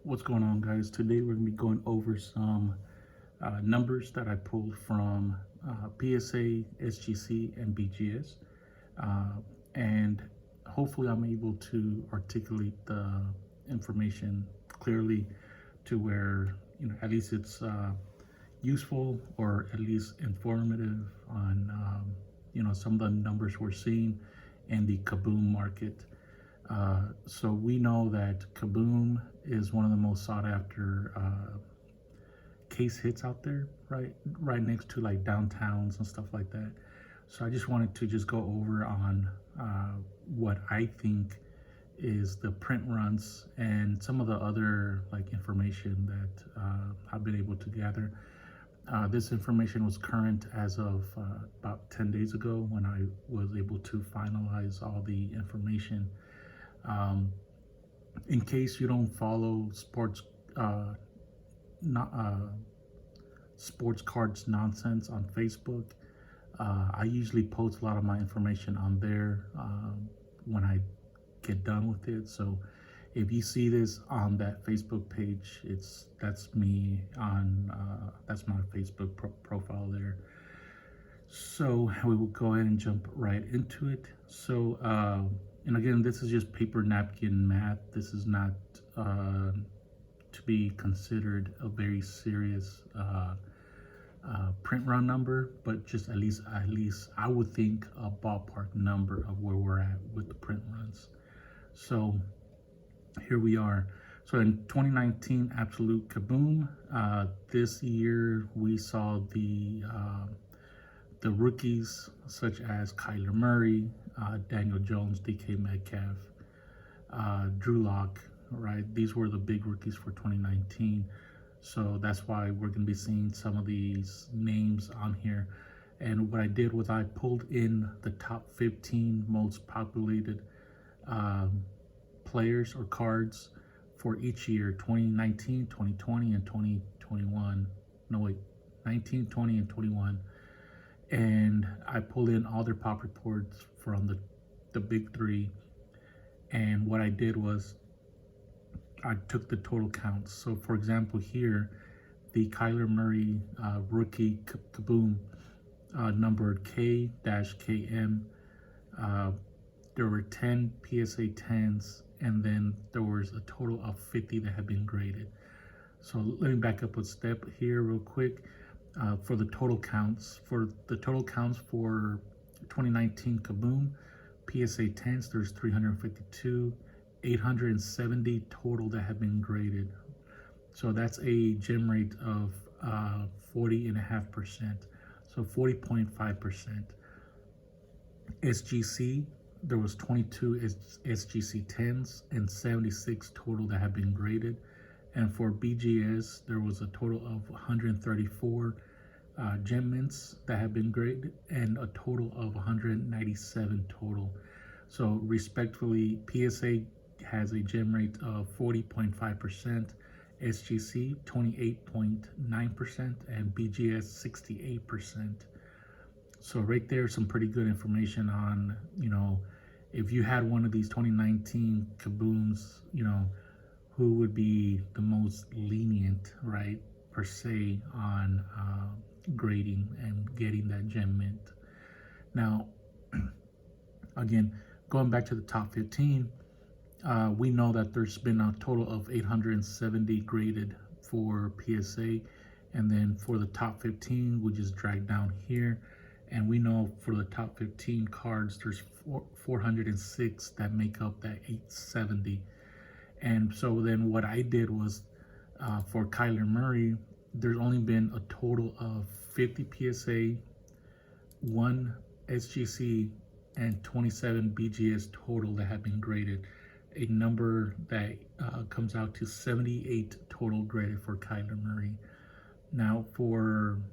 What's going on, guys? Today we're going to be going over some numbers that I pulled from PSA, SGC, and BGS. And hopefully I'm able to articulate the information clearly to where, at least it's useful or at least informative on, some of the numbers we're seeing in the Kaboom market. So we know that Kaboom is one of the most sought after case hits out there, right next to like downtowns and stuff like that. So I just wanted to just go over on what I think is the print runs and some of the other like information that I've been able to gather. This information was current as of about 10 days ago when I was able to finalize all the information. In case you don't follow not, sports cards nonsense on Facebook, I usually post a lot of my information on there when I get done with it. So if you see this on that Facebook page, that's me on that's my Facebook profile there. So we will go ahead and jump right into it. So and again, this is just paper napkin math. This is not to be considered a very serious print run number, but just at least I would think a ballpark number of where we're at with the print runs. So here we are. So in 2019 Absolute Kaboom, this year we saw the rookies such as Kyler Murray, Daniel Jones, DK Metcalf, Drew Lock, right? These were the big rookies for 2019. So that's why we're going to be seeing some of these names on here. And what I did was I pulled in the top 15 most populated players or cards for each year, 2019, 2020, and 2021. No, wait, 19, 20, and 21. And I pulled in all their pop reports from the big three. And what I did was I took the total counts. So for example, here, the Kyler Murray rookie Kaboom numbered K-KM. There were 10 PSA 10s, and then there was a total of 50 that had been graded. So let me back up a step here real quick. For the total counts, for 2019 Kaboom, PSA 10s, there's 352, 870 total that have been graded. So that's a gem rate of 40.5%, so 40.5%. SGC, there was 22 SGC 10s and 76 total that have been graded. And for BGS, there was a total of 134 gem mints that have been graded and a total of 197 total. So respectfully, PSA has a gem rate of 40.5%, SGC 28.9%, and BGS 68%. So right there, some pretty good information on, if you had one of these 2019 Kabooms, who would be the most lenient, right, per se, on grading and getting that gem mint. Now, again, going back to the top 15, we know that there's been a total of 870 graded for PSA, and then for the top 15, we just drag down here, and we know for the top 15 cards, there's 406 that make up that 870. And so then what I did was, for Kyler Murray, there's only been a total of 50 PSA, 1 SGC, and 27 BGS total that have been graded. A number that comes out to 78 total graded for Kyler Murray. Now for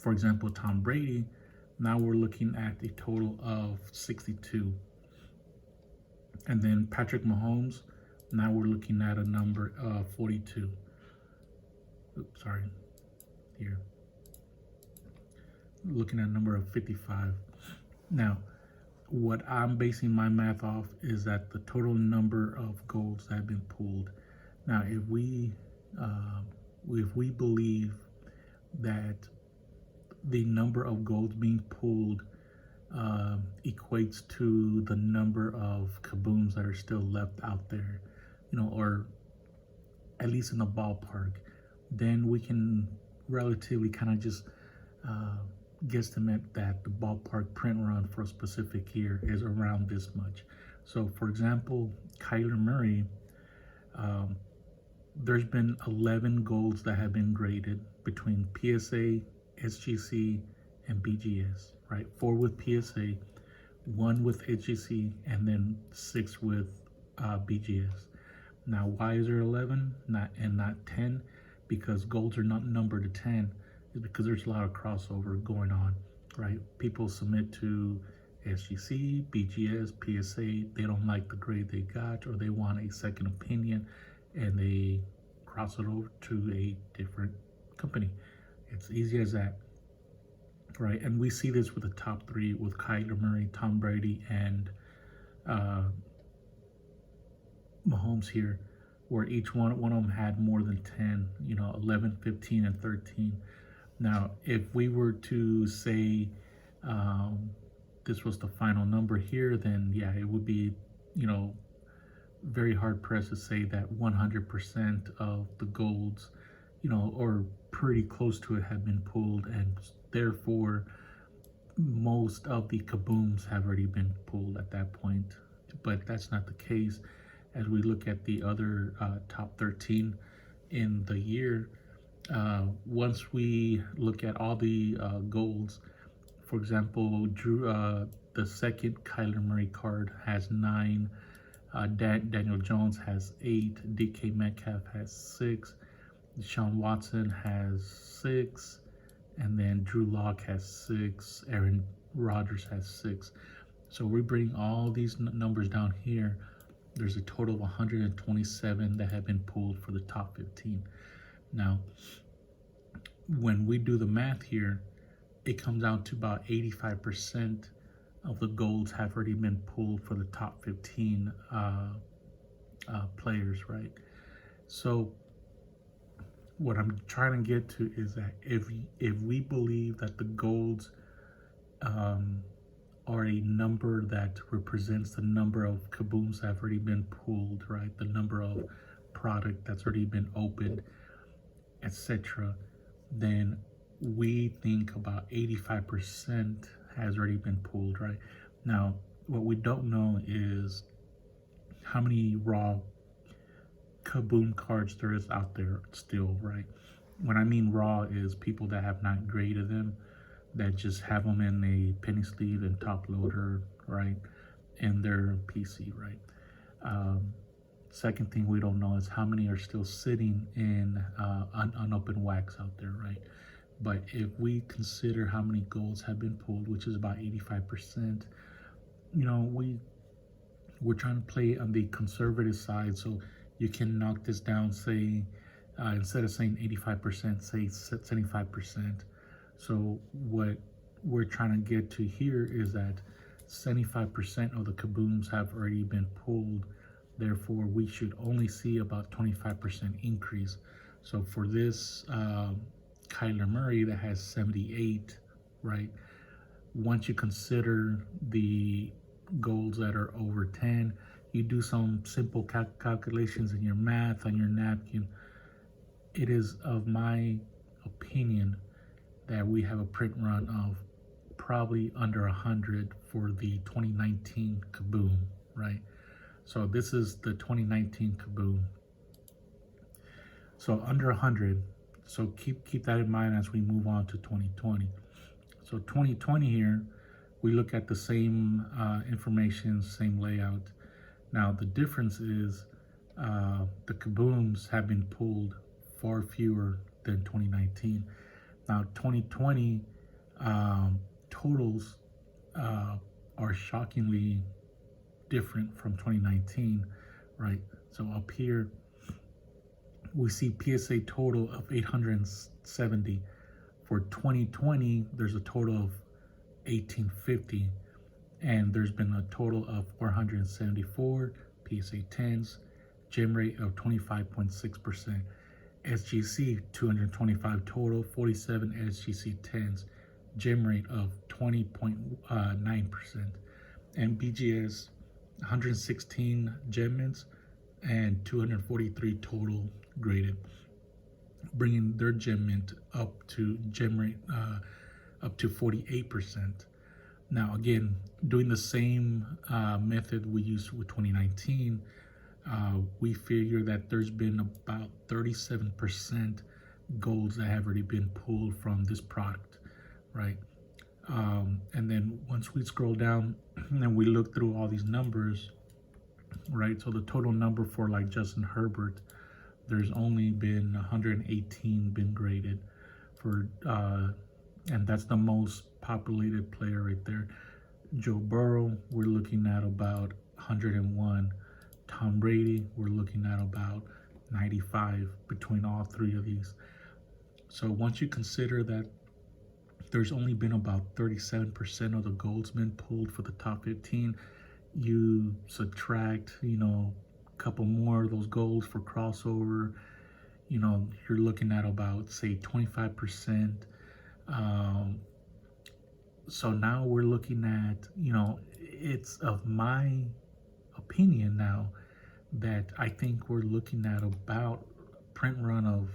example, Tom Brady, now we're looking at a total of 62. And then Patrick Mahomes, now we're looking at a number of 42. Oops, sorry, here. Looking at a number of 55. Now, what I'm basing my math off is that the total number of golds that have been pulled. Now, if we believe that the number of golds being pulled equates to the number of kabooms that are still left out there, or at least in the ballpark, then we can relatively kind of just guesstimate that the ballpark print run for a specific year is around this much. So, for example, Kyler Murray, there's been 11 golds that have been graded between PSA, SGC, and BGS, right? 4 with PSA, 1 with SGC, and then 6 with BGS. Now, why is there 11 not 10? Because golds are not numbered to 10. Is because there's a lot of crossover going on, right? People submit to SGC, BGS, PSA. They don't like the grade they got, or they want a second opinion, and they cross it over to a different company. It's easy as that, right? And we see this with the top 3 with Kyler Murray, Tom Brady, and Mahomes here, where each one of them had more than 10, 11, 15, and 13. Now, if we were to say this was the final number here, then yeah, it would be, very hard pressed to say that 100% of the golds, or pretty close to it, have been pulled, and therefore most of the kabooms have already been pulled at that point. But that's not the case. As we look at the other top 13 in the year, once we look at all the golds, for example, the second Kyler Murray card has 9, Daniel Jones has 8, DK Metcalf has 6, Deshaun Watson has 6, and then Drew Lock has 6, Aaron Rodgers has 6. So we bring all these numbers down here. There's a total of 127 that have been pulled for the top 15. Now, when we do the math here, it comes out to about 85% of the golds have already been pulled for the top 15 players, right? So what I'm trying to get to is that if we believe that the golds are a number that represents the number of kabooms that have already been pulled, right? The number of product that's already been opened, etc., then we think about 85% has already been pulled, right? Now, what we don't know is how many raw kaboom cards there is out there still, right? When I mean raw is people that have not graded them, that just have them in a penny sleeve and top loader, right? And their PC, right? Second thing we don't know is how many are still sitting in unopened wax out there, right? But if we consider how many golds have been pulled, which is about 85%, we're trying to play on the conservative side, so you can knock this down, say, instead of saying 85%, say 75%. So what we're trying to get to here is that 75% of the kabooms have already been pulled. Therefore, we should only see about 25% increase. So for this Kyler Murray that has 78, right? Once you consider the golds that are over 10, you do some simple calculations in your math on your napkin. It is of my opinion that we have a print run of probably under 100 for the 2019 Kaboom, right? So this is the 2019 Kaboom. So under 100. So keep that in mind as we move on to 2020. So 2020 here, we look at the same information, same layout. Now the difference is the Kabooms have been pulled far fewer than 2019. Now 2020 totals are shockingly different from 2019, right? So up here, we see PSA total of 870. For 2020, there's a total of 1850, and there's been a total of 474 PSA 10s, gem rate of 25.6%. SGC 225 total, 47 SGC 10s, gem rate of 20.9%. And BGS 116 gem mints and 243 total graded, bringing their gem mint up to gem rate up to 48%. Now again, doing the same method we used with 2019, we figure that there's been about 37% golds that have already been pulled from this product, right? And then once we scroll down and we look through all these numbers, right? So the total number for like Justin Herbert, there's only been 118 been graded for, and that's the most populated player right there. Joe Burrow, we're looking at about 101. Tom Brady, we're looking at about 95 between all three of these. So once you consider that there's only been about 37% of the golds been pulled for the top 15, you subtract, a couple more of those golds for crossover, you're looking at about, say, 25%. So now we're looking at, it's of my opinion now that I think we're looking at about print run of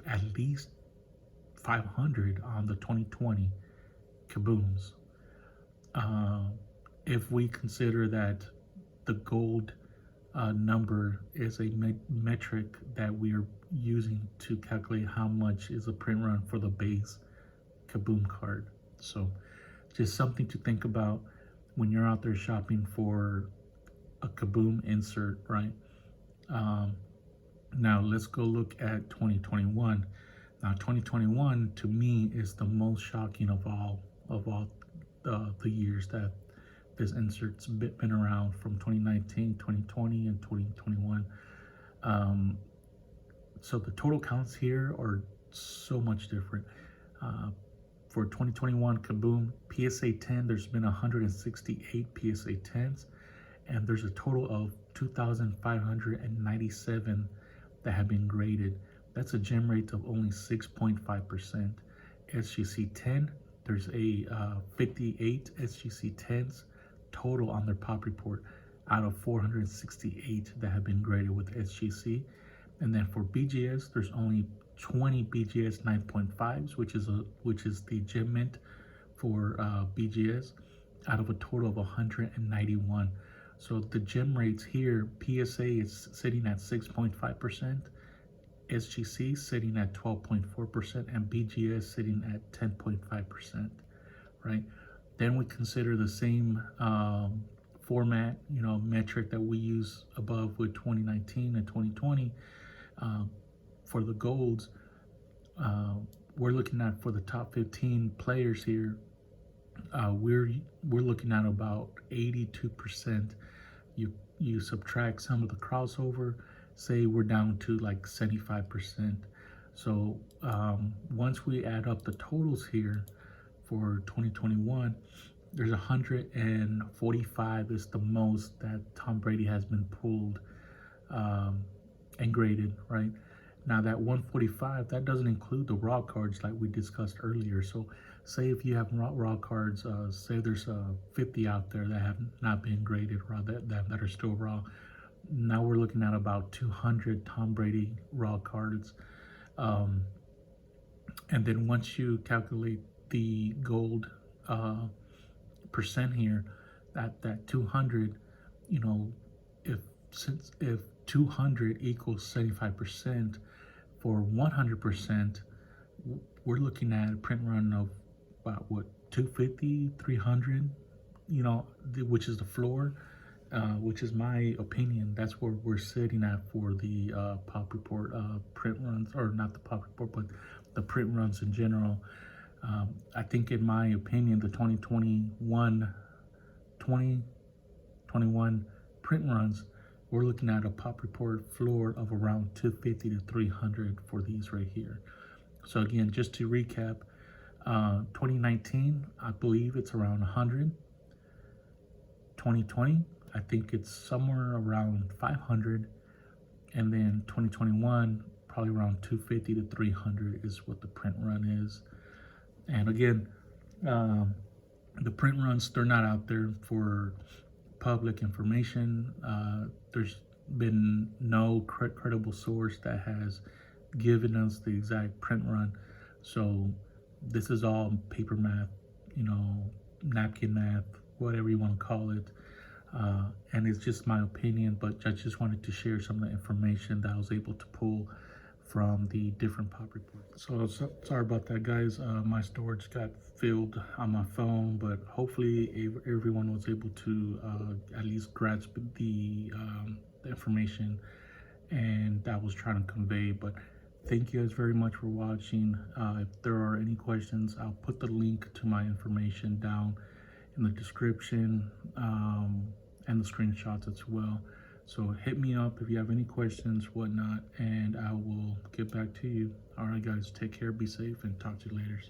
at least 500 on the 2020 Kabooms. If we consider that the gold number is a metric that we are using to calculate how much is a print run for the base Kaboom card. So just something to think about when you're out there shopping for a Kaboom insert, right? Now let's go look at 2021. Now 2021 to me is the most shocking of all the years that this insert's been around, from 2019, 2020, and 2021. So the total counts here are so much different. For 2021 Kaboom PSA 10, there's been 168 PSA 10s, and there's a total of 2,597 that have been graded. That's a gem rate of only 6.5%. SGC 10, there's a 58 SGC 10s total on their pop report out of 468 that have been graded with SGC. And then for BGS, there's only 20 BGS 9.5s, which is the gem mint for BGS, out of a total of 191. So the gem rates here, PSA is sitting at 6.5%, SGC sitting at 12.4%, and BGS sitting at 10.5%, right? Then we consider the same format, metric that we use above with 2019 and 2020. For the golds, we're looking at, for the top 15 players here, we're looking at about 82%. You subtract some of the crossover, say we're down to like 75%. So once we add up the totals here for 2021, there's 145 is the most that Tom Brady has been pulled and graded, right? Now that 145, that doesn't include the raw cards like we discussed earlier. So say if you have raw cards, say there's 50 out there that have not been graded raw, that are still raw. Now we're looking at about 200 Tom Brady raw cards. And then once you calculate the gold percent here, that 200, if 200 equals 75%, for 100%, we're looking at a print run of about 250, 300, which is the floor, which is my opinion. That's where we're sitting at for the pop report print runs, or not the pop report, but the print runs in general. I think, in my opinion, the 2021 print runs, we're looking at a pop report floor of around 250 to 300 for these right here. So again, just to recap, 2019, I believe it's around 100. 2020, I think it's somewhere around 500. And then 2021, probably around 250 to 300 is what the print run is. And again, um, the print runs, they're not out there for public information. There's been no credible source that has given us the exact print run. So this is all paper math, napkin math, whatever you want to call it. And it's just my opinion, but I just wanted to share some of the information that I was able to pull from the different pop reports. So sorry about that, guys. My storage got filled on my phone, but hopefully everyone was able to at least grasp the information and that I was trying to convey. But thank you guys very much for watching. If there are any questions, I'll put the link to my information down in the description and the screenshots as well. So hit me up if you have any questions, whatnot, and I will get back to you. All right, guys, take care, be safe, and talk to you later.